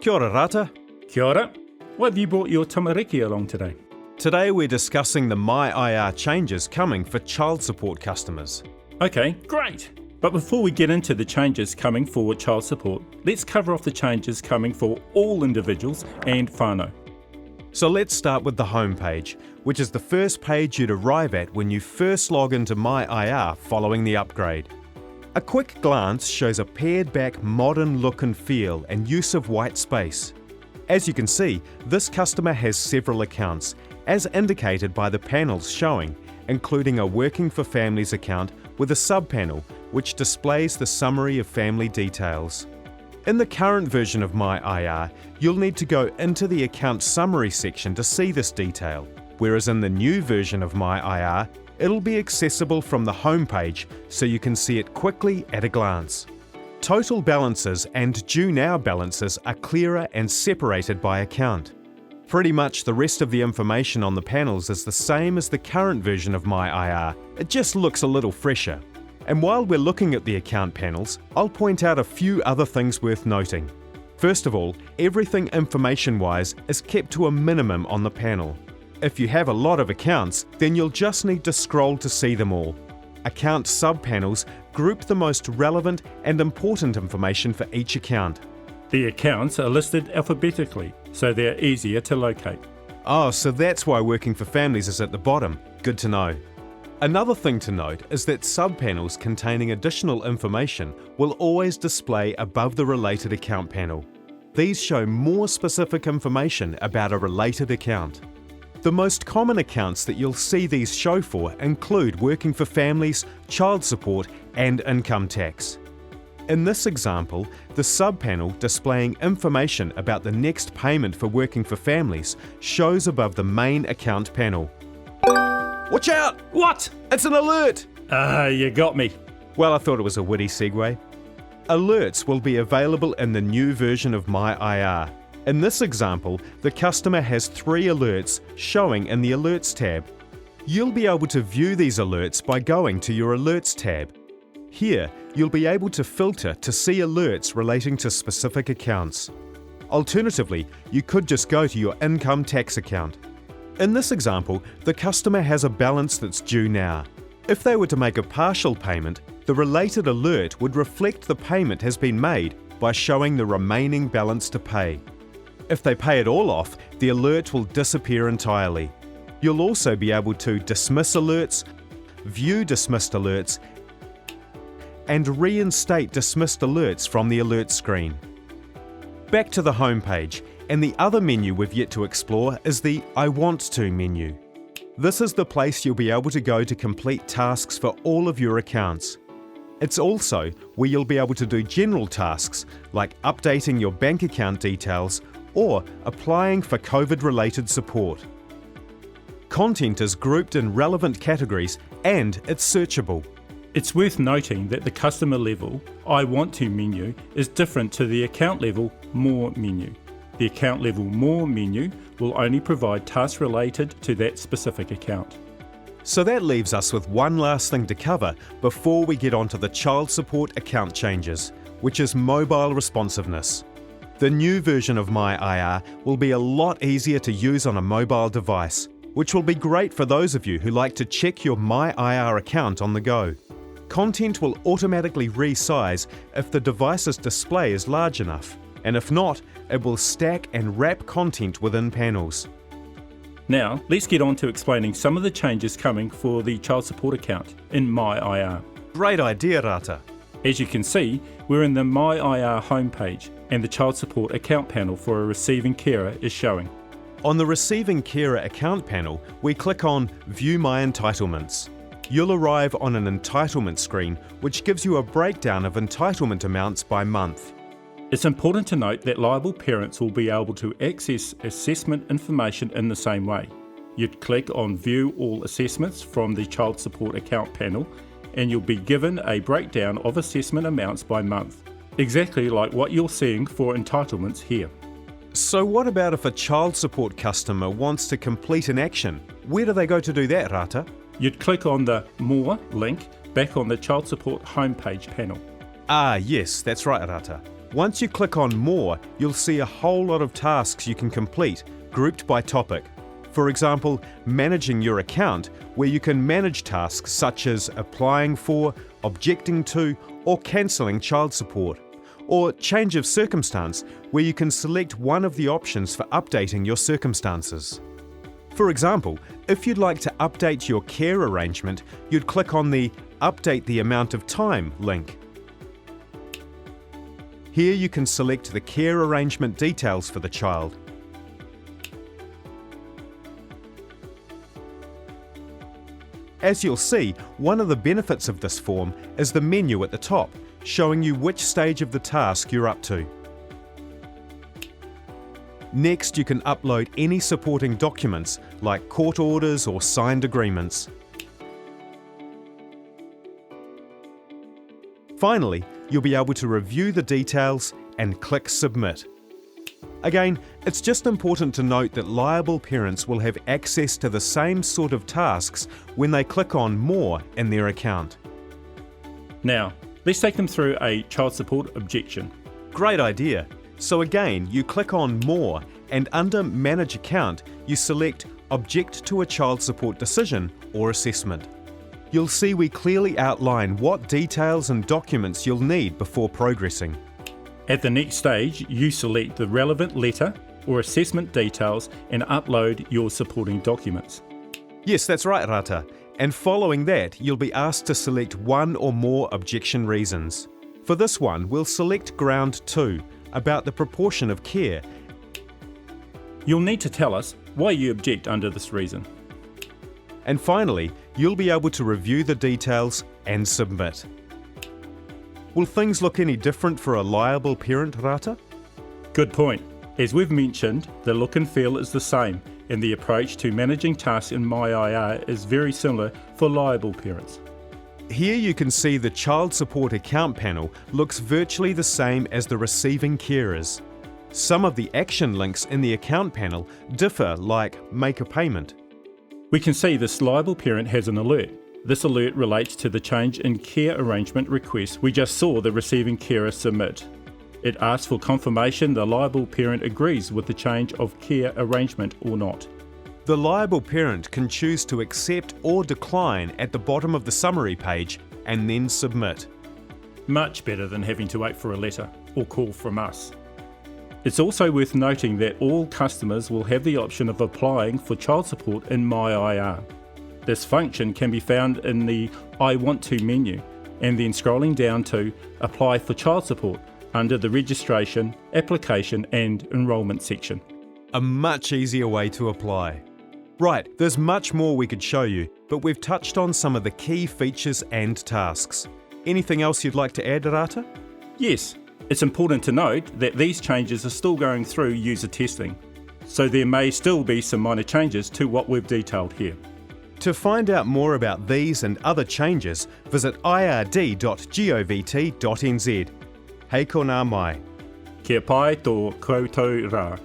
Kia ora rata. Kia ora. What have you brought your tamariki along today? Today we're discussing the myIR changes coming for child support customers. Okay, great. But before we get into the changes coming for child support, let's cover off the changes coming for all individuals and whānau. So let's start with the home page, which is the first page you'd arrive at when you first log into myIR following the upgrade. A quick glance shows a pared-back modern look and feel and use of white space. As you can see, this customer has several accounts, as indicated by the panels showing, including a Working for Families account with a sub-panel which displays the summary of family details. In the current version of myIR, you'll need to go into the account summary section to see this detail, whereas in the new version of myIR, it'll be accessible from the home page so you can see it quickly at a glance. Total balances and due now balances are clearer and separated by account. Pretty much the rest of the information on the panels is the same as the current version of myIR, it just looks a little fresher. And while we're looking at the account panels, I'll point out a few other things worth noting. First of all, everything information-wise is kept to a minimum on the panel. If you have a lot of accounts, then you'll just need to scroll to see them all. Account sub-panels group the most relevant and important information for each account. The accounts are listed alphabetically, so they're easier to locate. Oh, so that's why Working for Families is at the bottom. Good to know. Another thing to note is that sub-panels containing additional information will always display above the related account panel. These show more specific information about a related account. The most common accounts that you'll see these show for include Working for Families, child support, and income tax. In this example, the sub-panel displaying information about the next payment for Working for Families shows above the main account panel. Watch out! What? It's an alert! You got me. Well, I thought it was a witty segue. Alerts will be available in the new version of myIR. In this example, the customer has 3 alerts showing in the Alerts tab. You'll be able to view these alerts by going to your Alerts tab. Here, you'll be able to filter to see alerts relating to specific accounts. Alternatively, you could just go to your income tax account. In this example, the customer has a balance that's due now. If they were to make a partial payment, the related alert would reflect the payment has been made by showing the remaining balance to pay. If they pay it all off, the alert will disappear entirely. You'll also be able to dismiss alerts, view dismissed alerts, and reinstate dismissed alerts from the alert screen. Back to the home page, and the other menu we've yet to explore is the I Want To menu. This is the place you'll be able to go to complete tasks for all of your accounts. It's also where you'll be able to do general tasks like updating your bank account details or applying for COVID-related support. Content is grouped in relevant categories and it's searchable. It's worth noting that the customer level I Want To menu is different to the account level More menu. The account level More menu will only provide tasks related to that specific account. So that leaves us with one last thing to cover before we get onto the child support account changes, which is mobile responsiveness. The new version of myIR will be a lot easier to use on a mobile device, which will be great for those of you who like to check your myIR account on the go. Content will automatically resize if the device's display is large enough, and if not, it will stack and wrap content within panels. Now, let's get on to explaining some of the changes coming for the child support account in myIR. Great idea, Rata. As you can see, we're in the myIR homepage, and the child support account panel for a receiving carer is showing. On the Receiving Carer account panel, we click on View My Entitlements. You'll arrive on an entitlement screen, which gives you a breakdown of entitlement amounts by month. It's important to note that liable parents will be able to access assessment information in the same way. You'd click on View All Assessments from the Child Support Account panel and you'll be given a breakdown of assessment amounts by month, exactly like what you're seeing for entitlements here. So what about if a child support customer wants to complete an action? Where do they go to do that, Rata? You'd click on the More link back on the Child Support homepage panel. Ah, yes, that's right, Rata. Once you click on More, you'll see a whole lot of tasks you can complete, grouped by topic. For example, managing your account, where you can manage tasks such as applying for, objecting to, or cancelling child support. Or change of circumstance, where you can select one of the options for updating your circumstances. For example, if you'd like to update your care arrangement, you'd click on the Update the Amount of Time link. Here you can select the care arrangement details for the child. As you'll see, one of the benefits of this form is the menu at the top, showing you which stage of the task you're up to. Next, you can upload any supporting documents like court orders or signed agreements. Finally, you'll be able to review the details and click Submit. Again, it's just important to note that liable parents will have access to the same sort of tasks when they click on More in their account. Now, let's take them through a child support objection. Great idea. So again, you click on More, and under Manage Account, you select Object to a child support decision or assessment. You'll see we clearly outline what details and documents you'll need before progressing. At the next stage, you select the relevant letter or assessment details and upload your supporting documents. Yes, that's right, Rata. And following that, you'll be asked to select one or more objection reasons. For this one, we'll select Ground 2, about the proportion of care. You'll need to tell us why you object under this reason. And finally, you'll be able to review the details and submit. Will things look any different for a liable parent, Rata? Good point. As we've mentioned, the look and feel is the same, and the approach to managing tasks in myIR is very similar for liable parents. Here you can see the child support account panel looks virtually the same as the receiving carers. Some of the action links in the account panel differ, like make a payment. We can see this liable parent has an alert. This alert relates to the change in care arrangement request we just saw the receiving carer submit. It asks for confirmation the liable parent agrees with the change of care arrangement or not. The liable parent can choose to accept or decline at the bottom of the summary page and then submit. Much better than having to wait for a letter or call from us. It's also worth noting that all customers will have the option of applying for child support in myIR. This function can be found in the I Want To menu and then scrolling down to Apply for Child Support under the Registration, Application and Enrolment section. A much easier way to apply. Right, there's much more we could show you, but we've touched on some of the key features and tasks. Anything else you'd like to add, Rata? Yes, it's important to note that these changes are still going through user testing, so there may still be some minor changes to what we've detailed here. To find out more about these and other changes, visit ird.govt.nz. Hei ko ngā mai. Kia pai tō koutou rā.